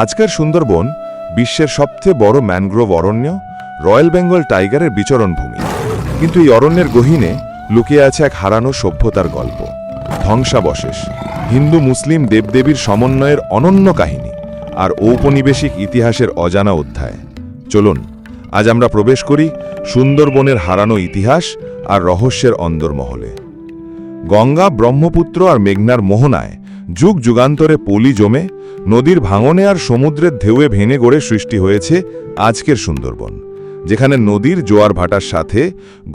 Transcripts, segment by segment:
আজকের সুন্দরবন বিশ্বের সবচেয়ে বড় ম্যানগ্রোভ অরণ্য, রয়্যাল বেঙ্গল টাইগারের বিচরণ ভূমি। কিন্তু এই অরণ্যের গহীনে লুকিয়ে আছে এক হারানো সভ্যতার গল্প, ধ্বংসাবশেষ, হিন্দু মুসলিম দেবদেবীর সমন্বয়ের অনন্য কাহিনী আর ঔপনিবেশিক ইতিহাসের অজানা অধ্যায়। চলুন আজ আমরা প্রবেশ করি সুন্দরবনের হারানো ইতিহাস আর রহস্যের অন্দরমহলে। গঙ্গা, ব্রহ্মপুত্র আর মেঘনার মোহনায় যুগ যুগান্তরে পলি জমে নদীর ভাঙনে আর সমুদ্রের ঢেউয়ে ভেঙে গড়ে সৃষ্টি হয়েছে আজকের সুন্দরবন, যেখানে নদীর জোয়ার ভাটার সাথে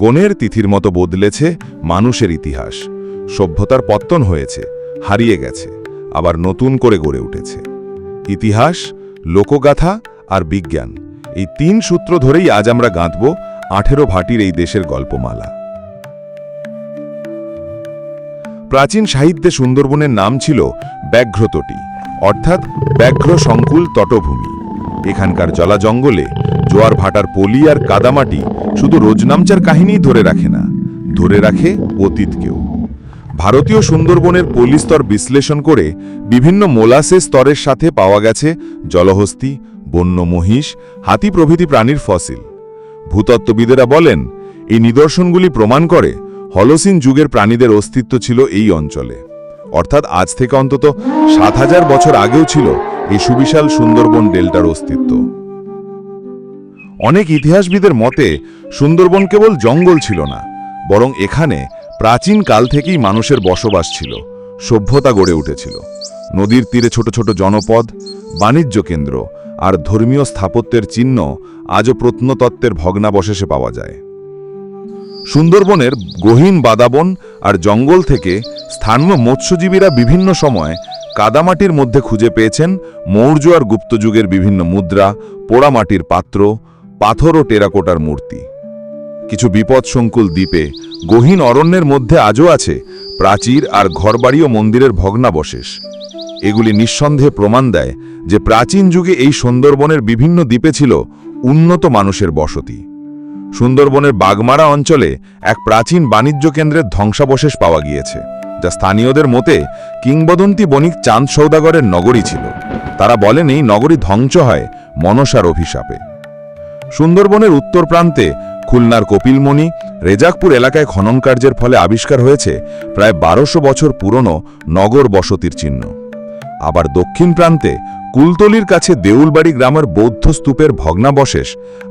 গণের তিথির মতো বদলেছে মানুষের ইতিহাস। সভ্যতার পত্তন হয়েছে, হারিয়ে গেছে, আবার নতুন করে গড়ে উঠেছে। ইতিহাস, লোকগাথা আর বিজ্ঞান, এই তিন সূত্র ধরেই আজ আমরা গাঁথব 18 ভাটির এই দেশের গল্পমালা। প্রাচীন সাহিত্যে সুন্দরবনের নাম ছিল ব্যাঘ্রতটি, অর্থাৎ ব্যাঘ্র সংকুল তটভূমি। এখানকার জলা জঙ্গলে জোয়ার ভাটার পলি আর কাদামাটি শুধু রোজনামচার কাহিনী ধরে রাখে না, ধরে রাখে অতীতকেও। ভারতীয় সুন্দরবনের পলিস্তর বিশ্লেষণ করে বিভিন্ন মোলাসেস স্তরের সাথে পাওয়া গেছে জলহস্তী, বন্য মহিষ, হাতি প্রভৃতি প্রাণীর ফসিল। ভূতত্ত্ববিদেরা বলেন, এই নিদর্শনগুলি প্রমাণ করে হলোসিন যুগের প্রাণীদের অস্তিত্ব ছিল এই অঞ্চলে, অর্থাৎ আজ থেকে অন্তত 7000 বছর আগেও ছিল এই সুবিশাল সুন্দরবন ডেল্টার অস্তিত্ব। অনেক ইতিহাসবিদের মতে সুন্দরবন কেবল জঙ্গল ছিল না, বরং এখানে প্রাচীন কাল থেকেই মানুষের বসবাস ছিল, সভ্যতা গড়ে উঠেছিল। নদীর তীরে ছোট ছোট জনপদ, বাণিজ্য কেন্দ্র আর ধর্মীয় স্থাপত্যের চিহ্ন আজও প্রত্নতত্ত্বের ভগ্নাবশেষে পাওয়া যায়। সুন্দরবনের গহীন বাদাবন আর জঙ্গল থেকে স্থানীয় মৎস্যজীবীরা বিভিন্ন সময় কাদামাটির মধ্যে খুঁজে পেয়েছেন মৌর্য আর গুপ্তযুগের বিভিন্ন মুদ্রা, পোড়ামাটির পাত্র, পাথর ও টেরাকোটার মূর্তি। কিছু বিপদসংকুল দ্বীপে গহীন অরণ্যের মধ্যে আজও আছে প্রাচীর আর ঘরবাড়ি ও মন্দিরের ভগ্নাবশেষ। এগুলি নিঃসন্দেহে প্রমাণ দেয় যে প্রাচীন যুগে এই সুন্দরবনের বিভিন্ন দ্বীপে ছিল উন্নত মানুষের বসতি। সুন্দরবনের বাগমারা অঞ্চলে এক প্রাচীন বাণিজ্য কেন্দ্রের ধ্বংসাবশেষ পাওয়া গিয়েছে, যা স্থানীয়দের মতে কিংবদন্তি বণিক চাঁদ সৌদাগরের নগরী ছিল। তারা বলেন এই নগরী ধ্বংস হয় মনসার অভিশাপে। সুন্দরবনের উত্তর প্রান্তে খুলনার কপিলমণি, রেজাকপুর এলাকায় খনন কার্যের ফলে আবিষ্কার হয়েছে প্রায় 1200 বছর পুরনো নগর বসতির চিহ্ন। আবার দক্ষিণ প্রান্তে কুলতলির কাছে দেউলবাড়ি গ্রামের বৌদ্ধ স্তূপের ভগ্নাবশেষ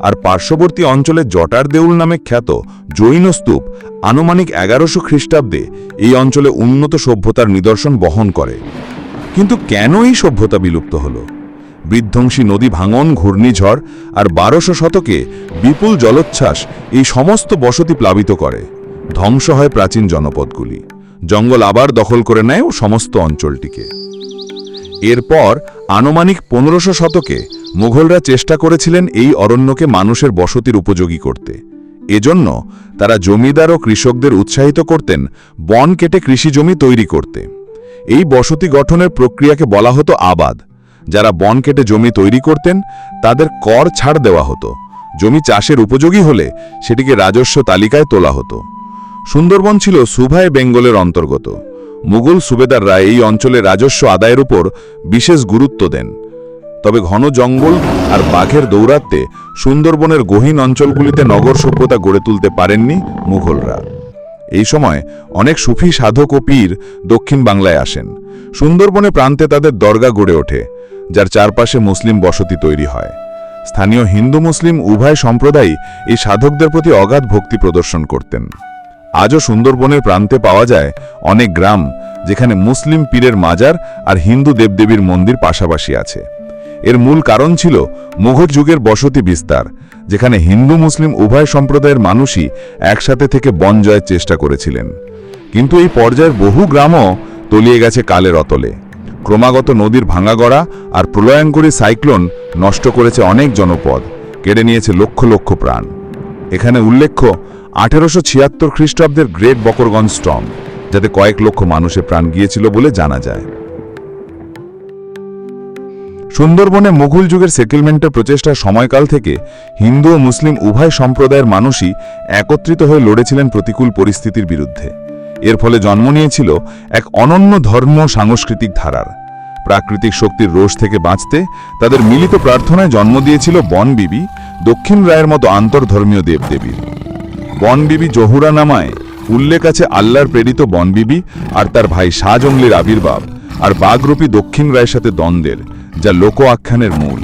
আর পার্শ্ববর্তী অঞ্চলে জটার দেউল নামে খ্যাত জৈন স্তূপ আনুমানিক 1100 খ্রিস্টাব্দে এই অঞ্চলে উন্নত সভ্যতার নিদর্শন বহন করে। কিন্তু কেন এই সভ্যতা বিলুপ্ত হল? বিধ্বংসী নদী ভাঙন, ঘূর্ণিঝড় আর 1200 শতকে বিপুল জলোচ্ছ্বাস এই সমস্ত বসতি প্লাবিত করে। ধ্বংস হয় প্রাচীন জনপদগুলি, জঙ্গল আবার দখল করে নেয় ও সমস্ত অঞ্চলটিকে। এরপর আনুমানিক 1500 শতকে মুঘলরা চেষ্টা করেছিলেন এই অরণ্যকে মানুষের বসতির উপযোগী করতে। এজন্য তারা জমিদার ও কৃষকদের উৎসাহিত করতেন বন কেটে কৃষি জমি তৈরি করতে। এই বসতি গঠনের প্রক্রিয়াকে বলা হতো আবাদ। যারা বন কেটে জমি তৈরি করতেন তাদের কর ছাড় দেওয়া হতো। জমি চাষের উপযোগী হলে সেটিকে রাজস্ব তালিকায় তোলা হতো। সুন্দরবন ছিল সুভায় বেঙ্গলের অন্তর্গত। মুঘল সুবেদাররা এই অঞ্চলে রাজস্ব আদায়ের উপর বিশেষ গুরুত্ব দেন। তবে ঘন জঙ্গল আর বাঘের দৌরাত্ম্যে সুন্দরবনের গহীন অঞ্চলগুলিতে নগর সভ্যতা গড়ে তুলতে পারেননি মুঘলরা। এই সময় অনেক সুফি সাধক ও পীর দক্ষিণ বাংলায় আসেন। সুন্দরবনে প্রান্তে তাদের দরগা গড়ে ওঠে, যার চারপাশে মুসলিম বসতি তৈরি হয়। স্থানীয় হিন্দু মুসলিম উভয় সম্প্রদায়ই এই সাধকদের প্রতি অগাধ ভক্তি প্রদর্শন করতেন। আজও সুন্দরবনের প্রান্তে পাওয়া যায় অনেক গ্রাম যেখানে মুসলিম পীরের মাজার আর হিন্দু দেবদেবীর মন্দির পাশাপাশি আছে। এর মূল কারণ ছিল মুঘল যুগের বসতি বিস্তার, যেখানে হিন্দু মুসলিম উভয় সম্প্রদায়ের মানুষই একসাথে থেকে বন জয়ের চেষ্টা করেছিলেন। কিন্তু এই পর্যায়ের বহু গ্রামও তলিয়ে গেছে কালের অতলে। ক্রমাগত নদীর ভাঙাগড়া আর প্রলয়ঙ্করী সাইক্লোন নষ্ট করেছে অনেক জনপদ, কেড়ে নিয়েছে লক্ষ লক্ষ প্রাণ। এখানে উল্লেখ্য 1876 খ্রিস্টাব্দের গ্রেট বকরগঞ্জ স্টর্ম, যাতে কয়েক লক্ষ মানুষের প্রাণ গিয়েছিল বলে জানা যায়। সুন্দরবনে মুঘল যুগের সেটেলমেন্টের প্রচেষ্টার সময়কাল থেকে হিন্দু ও মুসলিম উভয় সম্প্রদায়ের মানুষই একত্রিত হয়ে লড়েছিলেন প্রতিকূল পরিস্থিতির বিরুদ্ধে। এর ফলে জন্ম নিয়েছিল এক অনন্য ধর্ম সাংস্কৃতিক ধারার। প্রাকৃতিক শক্তির রোষ থেকে বাঁচতে তাদের মিলিত প্রার্থনায় জন্ম দিয়েছিল বনবিবি, দক্ষিণ রায়ের মতো আন্তর্ধর্মীয় দেবদেবীর। বনবিবি জহুরা নামায় উল্লেখ আছে আল্লাহর প্রেরিত বনবিবি আর তার ভাই শাহজঙ্গলির আবির্ভাব আর বাঘরূপী দক্ষিণ রায়ের সাথে দ্বন্দ্বের, যা লোক আখ্যানের মূল।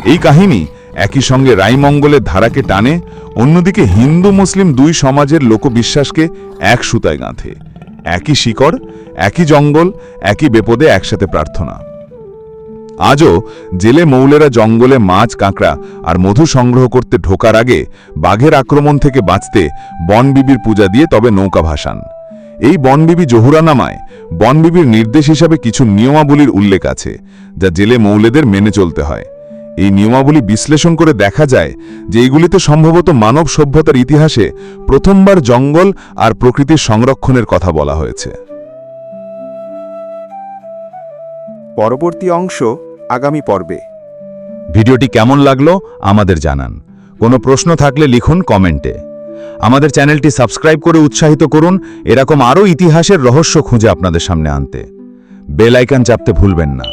এই কাহিনী একই সঙ্গে রায়মঙ্গলের ধারাকে টানে, অন্যদিকে হিন্দু মুসলিম দুই সমাজের লোকবিশ্বাসকে এক সুতায় গাঁথে। একই শিকড়, একই জঙ্গল, একই বিপদে একসাথে প্রার্থনা। আজও জেলে মৌলেরা জঙ্গলে মাছ, কাঁকড়া আর মধু সংগ্রহ করতে ঢোকার আগে বাঘের আক্রমণ থেকে বাঁচতে বনবিবির পূজা দিয়ে তবে নৌকা ভাসান। এই বনবিবি জহুরা নামায় বনবিবির নির্দেশ হিসাবে কিছু নিয়মাবলীর উল্লেখ আছে, যা জেলে মৌলেদের মেনে চলতে হয়। এই নিয়মাবলী বিশ্লেষণ করে দেখা যায় যে এইগুলিতে সম্ভবত মানব সভ্যতার ইতিহাসে প্রথমবার জঙ্গল আর প্রকৃতির সংরক্ষণের কথা বলা হয়েছে। পরবর্তী অংশ আগামী পর্বে। ভিডিওটি কেমন লাগলো আমাদের জানান। কোনো প্রশ্ন থাকলে লিখুন কমেন্টে। আমাদের চ্যানেলটি সাবস্ক্রাইব করে উৎসাহিত করুন এরকম আরও ইতিহাসের রহস্য খুঁজে আপনাদের সামনে আনতে। বেল আইকন চাপতে ভুলবেন না।